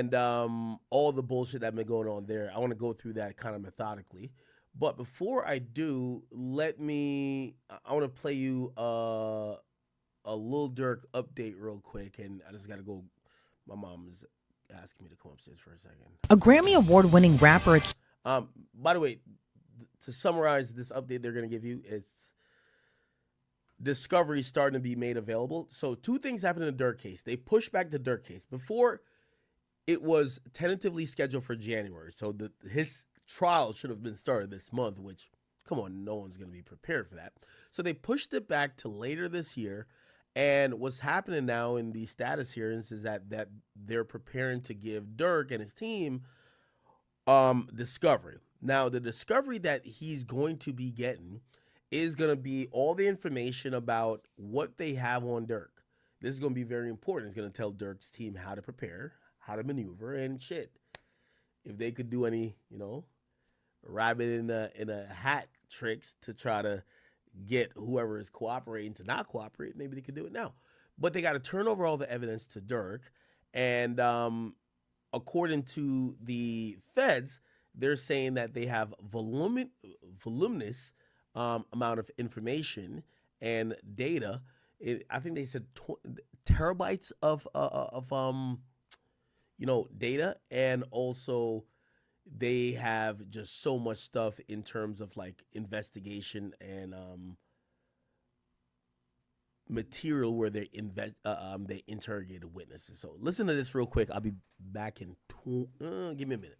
and all the bullshit that been going on there. I want to go through that kind of methodically. But before I do, I want to play you a Lil Durk update real quick, and I just gotta go. My mom is asking me to come upstairs for a second. A Grammy Award-winning rapper. By the way, to summarize this update they're gonna give you is discovery starting to be made available. So two things happened in the Durk case. They pushed back the Durk case. Before, it was tentatively scheduled for January. So his trial should have been started this month, which, come on, no one's going to be prepared for that. So they pushed it back to later this year. And what's happening now in these status hearings is that they're preparing to give Durk and his team discovery. Now, the discovery that he's going to be getting is going to be all the information about what they have on Durk. This is going to be very important. It's going to tell Durk's team how to prepare, how to maneuver, and shit. If they could do any, rabbit in a hat tricks to try to get whoever is cooperating to not cooperate, maybe they could do it now. But they got to turn over all the evidence to Durk. And according to the feds, they're saying that they have voluminous amount of information and data. I think they said terabytes of data, and also they have just so much stuff in terms of like investigation and material where they interrogated witnesses. So listen to this real quick. I'll be back in give me a minute.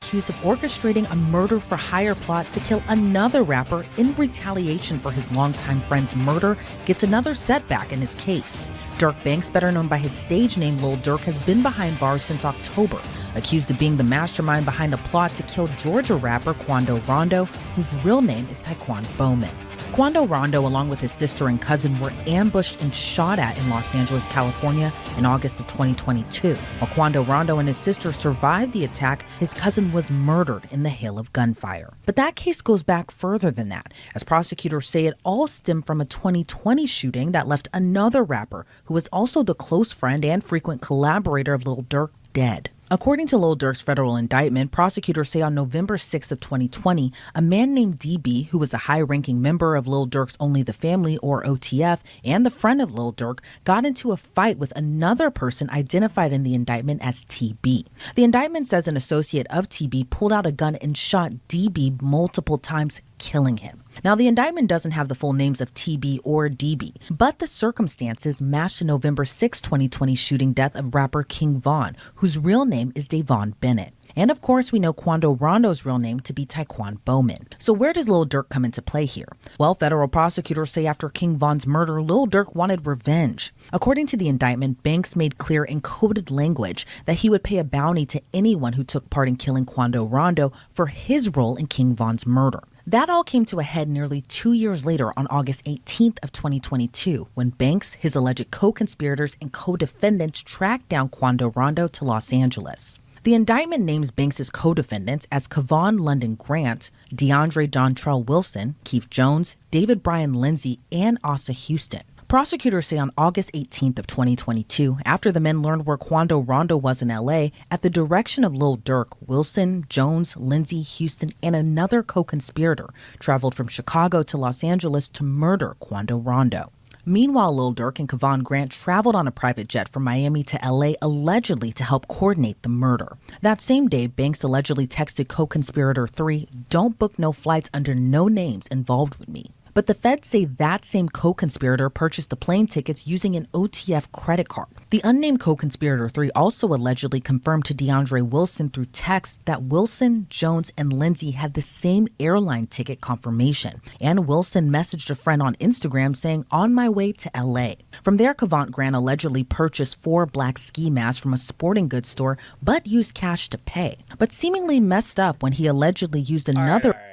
Accused of orchestrating a murder-for-hire plot to kill another rapper in retaliation for his longtime friend's murder, gets another setback in his case. Durk Banks, better known by his stage name Lil Durk, has been behind bars since October, accused of being the mastermind behind a plot to kill Georgia rapper Quando Rondo, whose real name is Taekwon Bowman. Quando Rondo, along with his sister and cousin, were ambushed and shot at in Los Angeles, California in August of 2022. While Quando Rondo and his sister survived the attack, his cousin was murdered in the hail of gunfire. But that case goes back further than that, as prosecutors say it all stemmed from a 2020 shooting that left another rapper, who was also the close friend and frequent collaborator of Lil Durk, dead. According to Lil Durk's federal indictment, prosecutors say on November 6 of 2020, a man named DB, who was a high-ranking member of Lil Durk's Only the Family, or OTF, and the friend of Lil Durk, got into a fight with another person identified in the indictment as TB. The indictment says an associate of TB pulled out a gun and shot DB multiple times, killing him. Now, the indictment doesn't have the full names of TB or DB, but the circumstances match the November 6, 2020 shooting death of rapper King Von, whose real name is Davon Bennett. And of course, we know Quando Rondo's real name to be Taekwon Bowman. So where does Lil Durk come into play here? Well, federal prosecutors say after King Von's murder, Lil Durk wanted revenge. According to the indictment, Banks made clear in coded language that he would pay a bounty to anyone who took part in killing Quando Rondo for his role in King Von's murder. That all came to a head nearly 2 years later on August 18th of 2022, when Banks, his alleged co-conspirators, and co-defendants tracked down Quando Rondo to Los Angeles. The indictment names Banks' co-defendants as Kevon London Grant, DeAndre Dontrell Wilson, Keith Jones, David Brian Lindsay, and Asa Houston. Prosecutors say on August 18th of 2022, after the men learned where Quando Rondo was in LA, at the direction of Lil Durk, Wilson, Jones, Lindsay, Houston, and another co-conspirator traveled from Chicago to Los Angeles to murder Quando Rondo. Meanwhile, Lil Durk and Kevon Grant traveled on a private jet from Miami to LA allegedly to help coordinate the murder. That same day, Banks allegedly texted co-conspirator 3, "Don't book no flights under no names involved with me." But the feds say that same co-conspirator purchased the plane tickets using an OTF credit card. The unnamed co-conspirator 3 also allegedly confirmed to DeAndre Wilson through text that Wilson, Jones, and Lindsay had the same airline ticket confirmation. And Wilson messaged a friend on Instagram saying, "On my way to LA." From there, Kevon Grant allegedly purchased 4 black ski masks from a sporting goods store, but used cash to pay. But seemingly messed up when he allegedly used another... All right.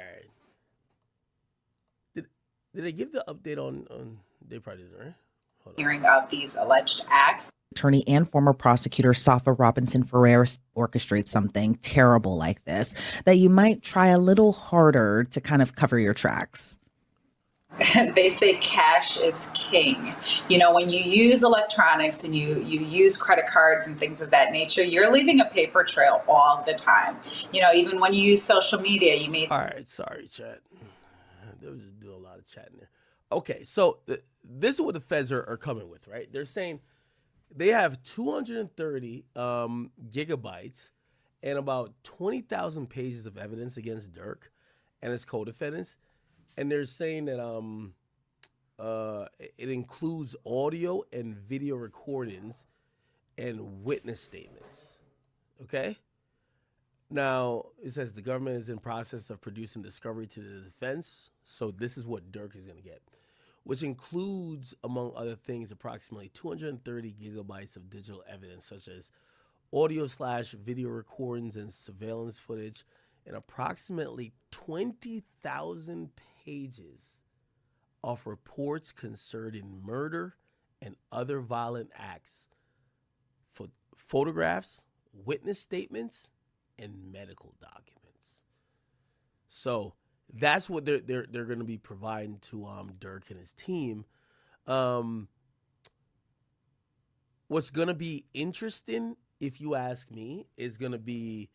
Did they give the update on they probably didn't, right? Hearing of these alleged acts. Attorney and former prosecutor Safa Robinson Ferrer orchestrates something terrible like this, that you might try a little harder to kind of cover your tracks. They say cash is king. You know, when you use electronics and you use credit cards and things of that nature, you're leaving a paper trail all the time. You know, even when you use social media, you may. All right, sorry, chat. They was just doing a lot of chatting there. Okay, so this is what the feds are coming with, right? They're saying they have 230 gigabytes and about 20,000 pages of evidence against Durk and his co-defendants, and they're saying that it includes audio and video recordings and witness statements. Okay. Now it says the government is in process of producing discovery to the defense, so this is what Durk is going to get, which includes, among other things, approximately 230 gigabytes of digital evidence, such as audio/video recordings and surveillance footage, and approximately 20,000 pages of reports concerning murder and other violent acts, for photographs, witness statements, and medical documents. So that's what they're going to be providing to Durk and his team. What's going to be interesting, if you ask me, is going to be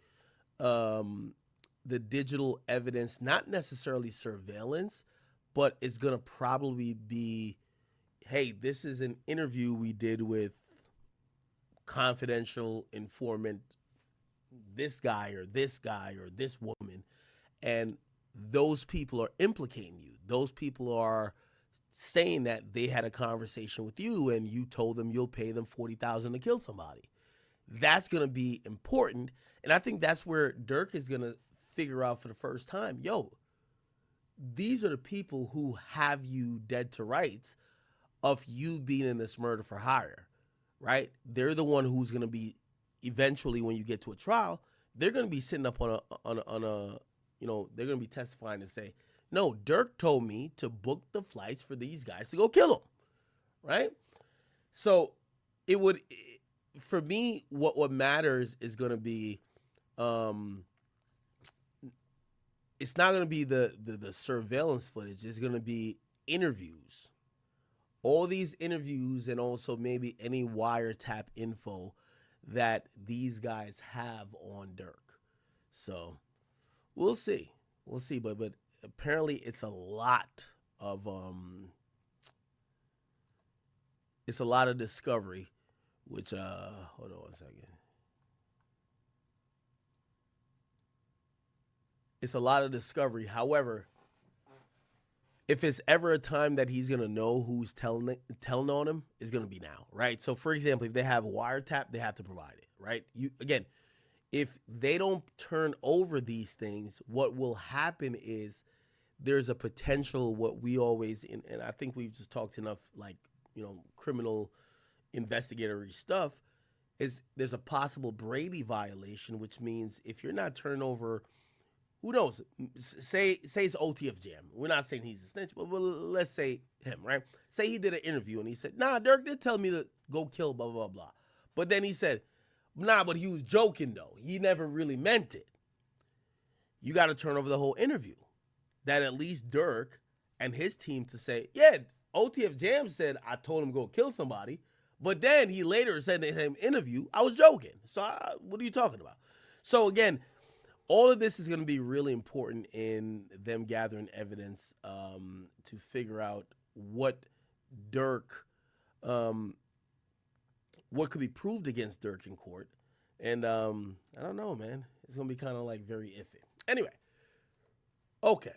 the digital evidence, not necessarily surveillance, but it's going to probably be, hey, this is an interview we did with confidential informant, this guy or this woman, and those people are implicating you. Those people are saying that they had a conversation with you and you told them you'll pay them $40,000 to kill somebody. That's going to be important, and I think that's where Durk is going to figure out for the first time, yo, these are the people who have you dead to rights of you being in this murder for hire, right? They're the one who's going to be, eventually when you get to a trial, they're going to be sitting up on a you know, they're going to be testifying and say, no, Durk told me to book the flights for these guys to go kill them, right? So it would, for me, what matters is going to be, it's not going to be the surveillance footage. It's going to be interviews. All these interviews, and also maybe any wiretap info that these guys have on Durk. So we'll see. But apparently it's a lot of discovery, which hold on one second. It's a lot of discovery. However, if it's ever a time that he's going to know who's telling on him, it's going to be now, right? So, for example, if they have a wiretap, they have to provide it, right? Again, if they don't turn over these things, what will happen is there's a potential, what we always, and I think we've just talked enough, like, you know, criminal investigatory stuff, is there's a possible Brady violation, which means if you're not turning over, who knows? Say it's OTF Jam. We're not saying he's a snitch, but let's say him, right? Say he did an interview and he said, nah, Durk did tell me to go kill blah, blah, blah. But then he said, nah, but he was joking, though. He never really meant it. You got to turn over the whole interview. That at least Durk and his team to say, yeah, OTF Jam said I told him to go kill somebody. But then he later said in the same interview, I was joking. So what are you talking about? So again, all of this is going to be really important in them gathering evidence to figure out what Durk, what could be proved against Durk in court. And I don't know, man. It's going to be kind of like very iffy. Anyway, okay.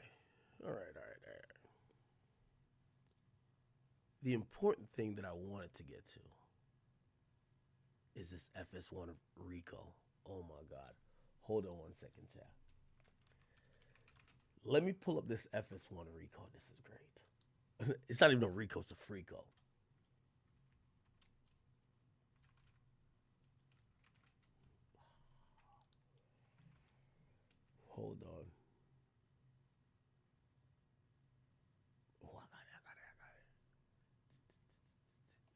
All right. The important thing that I wanted to get to is this FS1 of RICO. Oh, my God. Hold on one second, chat. Let me pull up this FS1 RICO. This is great. It's not even a RICO, it's a FRICO. Hold on. Oh, I got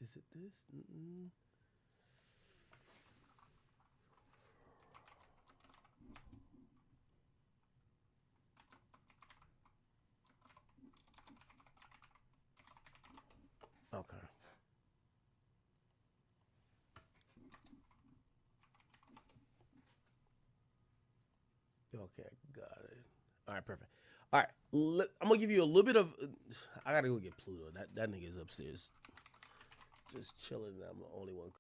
it. Is it this? Mm-mm. Okay, got it. All right, perfect. All right, I'm gonna give you a little bit of. I gotta go get Pluto. That nigga's upstairs, just chilling. I'm the only one.